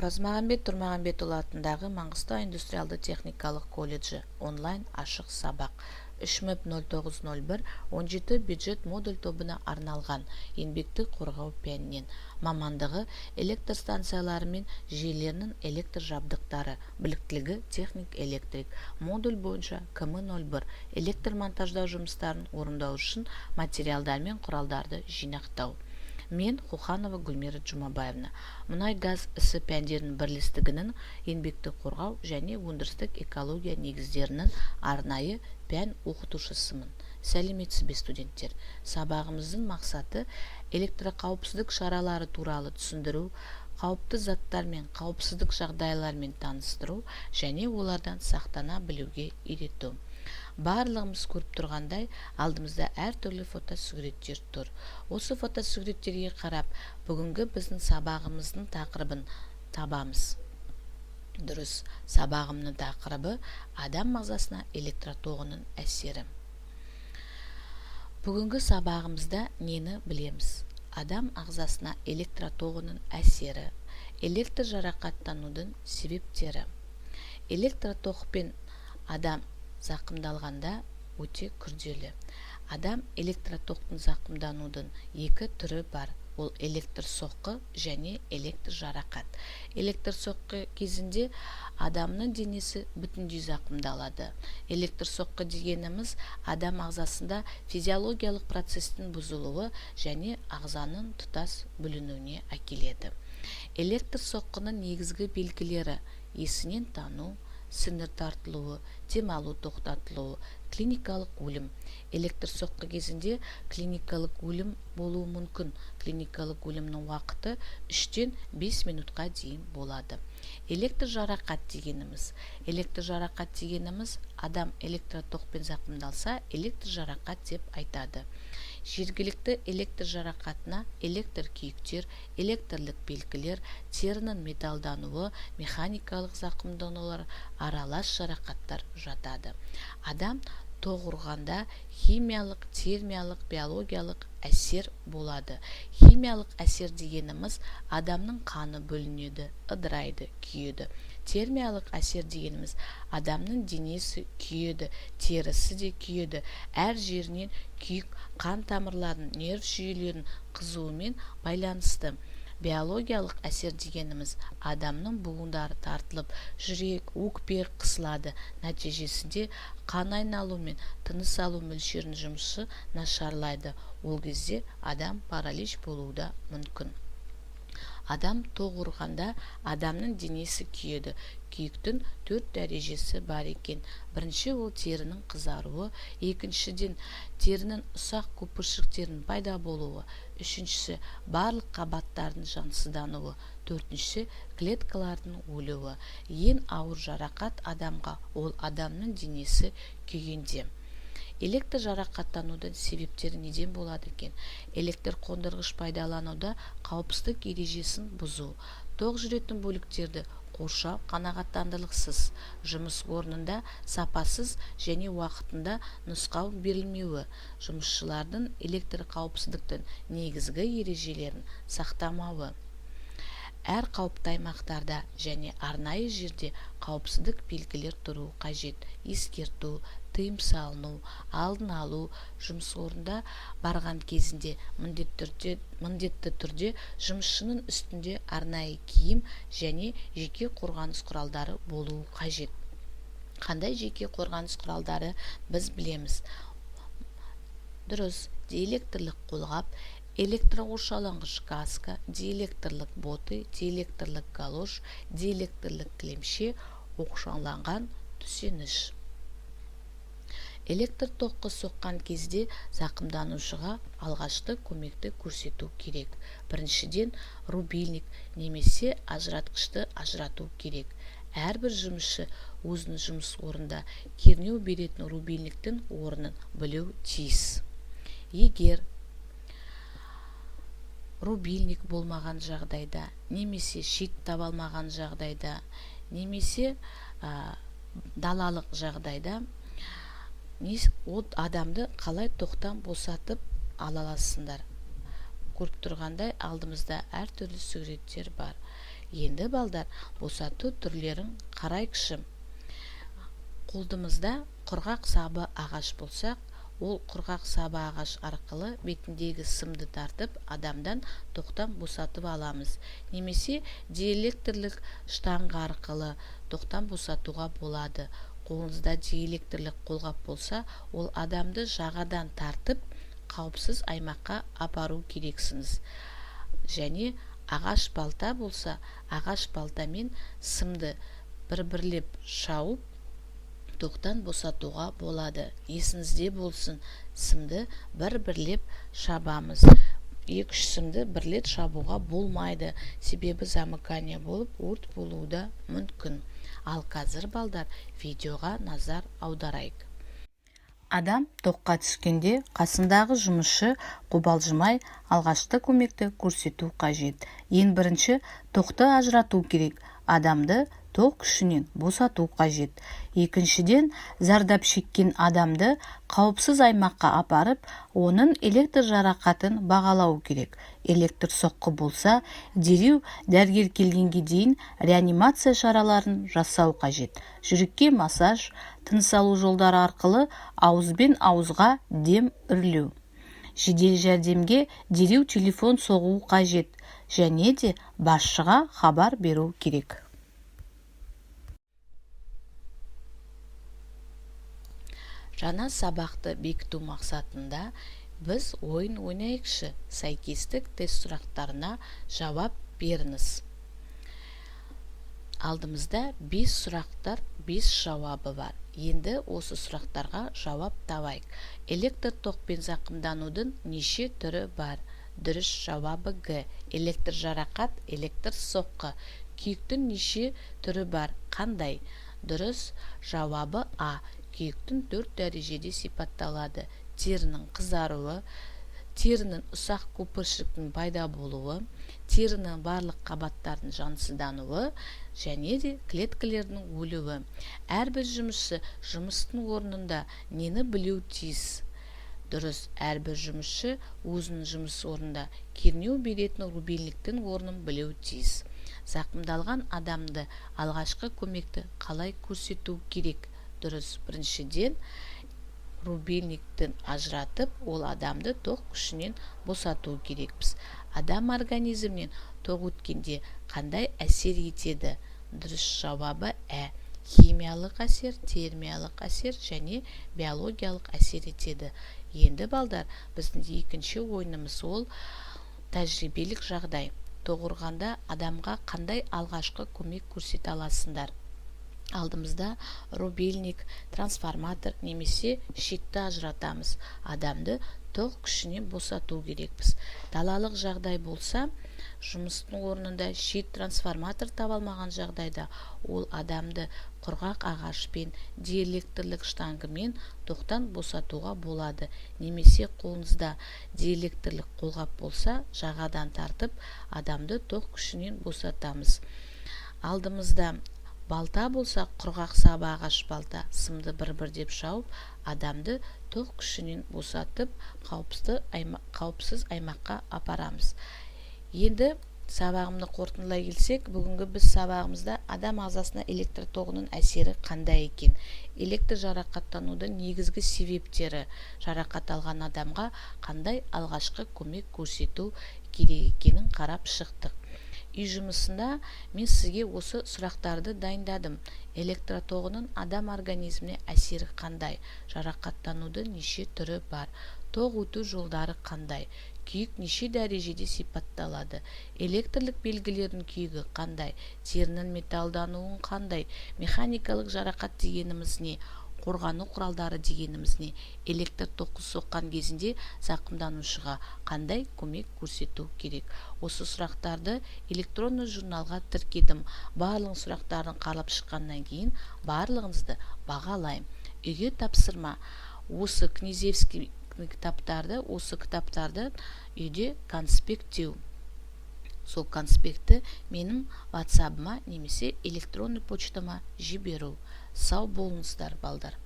Оразмағамбет Тұрмағамбетұлы атындағы Маңғыстау индустриалды техникалық колледжі онлайн ашық сабақ 3.09.01 17 бюджет модуль тобына арналған еңбекті қорғау пәнінен мамандығы электр станциялары мен жүйелерінің электр жабдықтары біліктілігі техник электрик модуль бойынша КМ01 электр монтаждау жұмыстарын орындау үшін материалдар мен құралдарды жинақтау. Мен Хуханова Гүлмира Жұмабаевна, мұнай-газ ісі пәндерінің бірлестігінің еңбекті қорғау және өндірістік экология негіздерінің арнайы пән оқытушысымын. Сәлеметсіз бе студенттер? Сабағымыздың мақсаты электроқауіпсіздік шаралары туралы түсіндіру, қауіпті заттар мен қауіпсіздік жағдайлармен таныстыру және олардан сақтана білуге үйрету. Барлығымыз көріп тұрғандай, алдымызда әртүрлі фотосуреттер тұр. Осы фотосуреттерге қарап, бүгінгі біздің сабағымыздың тақырыбын табамыз. Дұрыс, сабағымның тақырыбы адам ағзасына электротоғының әсері. Бүгінгі сабағымызда нені білеміз? Адам ағзасына электротоғының әсері, электр жарақаттанудың себептері. Электротоқпен адам зақымдалғанда өте күрделі. Адам электротоқтың зақымданудың екі түрі бар. Ол электр соққы және электр жарақат. Электр соққы кезінде адамның денесі бүтіндей зақымдалады. Электр соққы дегеніміз адам ағзасында физиологиялық процестің бұзылуы және ағзаның тұтас бүлінуіне әкеледі. Электр соққының негізгі белгілері: есінен тану, сіңір тартылуы, демалу тоқтатылуы, клиникалық өлім. Электр соққы кезінде клиникалық өлім болуы мүмкін. Клиникалық өлімнің уақыты 3-5 минутқа дейін болады. Электр жарақат дегеніміз. Электр жарақат дегеніміз адам электротоқпен зақымдалса, электр жарақат деп айтады. Жергілікті электр жарақатына электр күйіктер, электрлік белгілер, терінің металдануы, механикалық зақымданулар, аралас жарақаттар жатады. Адам тоқ ұрғанда химиялық, термиялық, биологиялық әсер болады. Химиялық әсер дегеніміз адамның қаны бөлінеді, ыдырайды, күйеді. Термиялық әсер дегеніміз адамның денесі күйеді, терісі де күйеді. Әр жерінен күйік қан тамырларының, нерв жүйелерінің қызуымен байланысты. Биологиялық әсер дегеніміз адамның буындары тартылып, жүрек, өкпе қысылады. Нәтижесінде қан айналу мен тыныс алу мөлшерінің жұмысы нашарлайды. Ол кезде адам паралич болуы да мүмкін. Адам тоқ ұрғанда адамның денесі күйеді. Күйіктің 4 дәрежесі бар екен. Бірінші ол терінің қызаруы, екіншіден терінің ұсақ көпіршіктерінің пайда болуы, үшіншісі барлық қабаттардың жансыздануы, төртіншісі клеткалардың өлуі. Ең ауыр жарақат адамға ол адамның денесі күйгенде. Электр жарақаттанудың себептері неден болады екен? Электр қондырғыш пайдалануда қауіпсіздік ережесін бұзу, тоқ жүретін бөліктерді қоршау қанағаттандырғысыз, жұмыс орнында сапасыз және уақытында нұсқау берілмеуі, жұмысшылардың электр қауіпсіздіктің негізгі ережелерін сақтамауы. Әр қауіпті аймақтарда және арнайы жерде қауіпсіздік белгілер тұру қажет. Ескерту, тыйым салыну, алдын алу, жұмыс орнында барған кезінде міндетті түрде жұмысшының үстінде арнайы киім және жеке қорғаныс құралдары болуы қажет. Қандай жеке қорғаныс құралдары біз білеміз? Дұрыс, диэлектрлік қолғап, электроқоршаланғыш каска, диэлектрлік боты, диэлектрлік галош, диэлектрлік кілемше, оқшауланған төсеніш. Электр тоққа соққан кезде зақымданушыға алғашқы көмекті көрсету керек. Біріншіден, рубильник немесе ажыратқышты ажырату керек. Әрбір жұмысшы өзінің жұмыс орнында кернеу беретін рубильниктің орнын білу тиіс. Егер рубильник болмаған жағдайда, немесе щит табалмаған жағдайда, немесе далалық жағдайда адамды қалай тоқтан босатып ала аласыңдар? Көріп тұрғандай алдымызда әртүрлі суреттер бар. Енді балдар, босату түрлерін қарайықшы. Қолдымызда құрғақ сабы ағаш болсақ, ол құрғақ сабы ағаш арқылы бетіндегі сымды тартып, адамдан тоқтам босатып аламыз. Немесе диэлектрлік штанга арқылы тоқтам босатуға болады. Қолыңызда диэлектрлік қолғап болса, ол адамды жағадан тартып, қауіпсіз аймаққа апару керексіңіз. Және ағаш балта болса, ағаш балтамен сымды бір-бірлеп шауып, тоқтан босатуға болады. Есіңізде болсын, сымды бір-бірлеп шабамыз. 2-3 сымды бірлет шабуға болмайды, себебі замыкание болып, өрт болуы да мүмкін. Ал қазір балдар, видеоға назар аударайық. Адам тоққа түскенде қасындағы жұмысшы қобалжымай алғашқы көмекті көрсету қажет. Ең бірінші, тоқты ажырату керек. Адамды тоқ күшінен босату қажет. Екіншіден, зардап шеккен адамды қауіпсіз аймаққа апарып, оның электр жарақатын бағалау керек. Электр соққы болса, дереу дәрігер келгенге дейін реанимация шараларын жасау қажет. Жүрекке массаж, тыныс алу жолдары арқылы ауызбен ауызға дем үрлеу. Жедел жәрдемге дереу телефон соғу қажет, және де басшыға хабар беру керек. Жаңа сабақты бекіту мақсатында біз ойын ойнайықшы. Сәйкестік тест сұрақтарына жауап беріңіз. Алдымызда 5 сұрақтар, 5 жауабы бар. Енді осы сұрақтарға жауап табайық. Электр тоқпен зақымданудың неше түрі бар? Дұрыс жауабы Г. Электр жарақат, электр соққы. Күйіктің неше түрі бар? Қандай? Дұрыс жауабы А. Күйіктің 4 дәрежеде сипатталады. Терінің қызаруы, терінің ұсақ көпіршіктің пайда болуы, терінің барлық қабаттардың жансыздануы және де клеткалардың өлуі. Әрбір жұмысшы жұмыстың орнында нені білу тиіс? Дұрыс, әрбір жұмысшы өзінің жұмыс орнында кернеу беретін рубильниктің орнын білу тиіс. Зақымдалған адамды алғашқы көмекті қалай көрсету керек? Дұрыс, біріншіден рубильниктен ажыратып, ол адамды тоқ күшінен босату керекпіз. Адам организмнен тоқ өткенде қандай әсер етеді? Дұрыс жауабы Ә. Химиялық әсер, термиялық әсер және биологиялық әсер етеді. Енді балдар, біздің екінші ойынымыз ол тәжірибелік жағдай. Тоқ ұрғанда адамға қандай алғашқы көмек көрсете аласыңдар? Алдымызда рубильник, трансформатор немесе щитті ажыратамыз. Адамды тоқ күшінен босату керекпіз. Далалық жағдай болса, жұмыстың орнында щит, трансформатор табалмаған жағдайда, ол адамды құрғақ ағашпен, диэлектрлік штангымен тоқтан босатуға болады. Немесе қолыңызда диэлектрлік қолғап болса, жағадан тартып, адамды тоқ күшінен босатамыз. Алдымызда балта болса, құрғақ сабы ағаш балта, сымды бір-бірдеп шауып, адамды тоқ күшінен босатып, қауіпсіз аймаққа апарамыз. Енді сабағымды қорытындылай келсек, бүгінгі біз сабағымызда адам ағзасына электр тоғының әсері қандай екен? Электр жарақаттанудың негізгі себептері, жарақат алған адамға қандай алғашқы көмек көрсету керек екенін қарап шықтық. Үй жұмысында мен сізге осы сұрақтарды дайындадым. Электроtoғының адам организміне әсері қандай? Жарақаттанудың неше түрі бар? Тоқ өту жолдары қандай? Күйік неше дәрежеде сипатталады? Электрлік белгілердің күйігі қандай? Терінің металдануын қандай? Механикалық жарақат дегеніміз не? Қорғану құралдары дегеніміз не? Электр тоқы соққан кезінде зақымданушыға қандай көмек көрсету керек? Осы сұрақтарды электронды журналға тіркедім. Барлық сұрақтарын қарап шыққаннан кейін барлығыңызды бағалаймын. Үйге тапсырма. Осы Князевский кітаптарды үйде конспекттеу. Сол конспектті менің WhatsApp-ма немесе электронды почтама жіберу. Сау болыңыздар, балдар.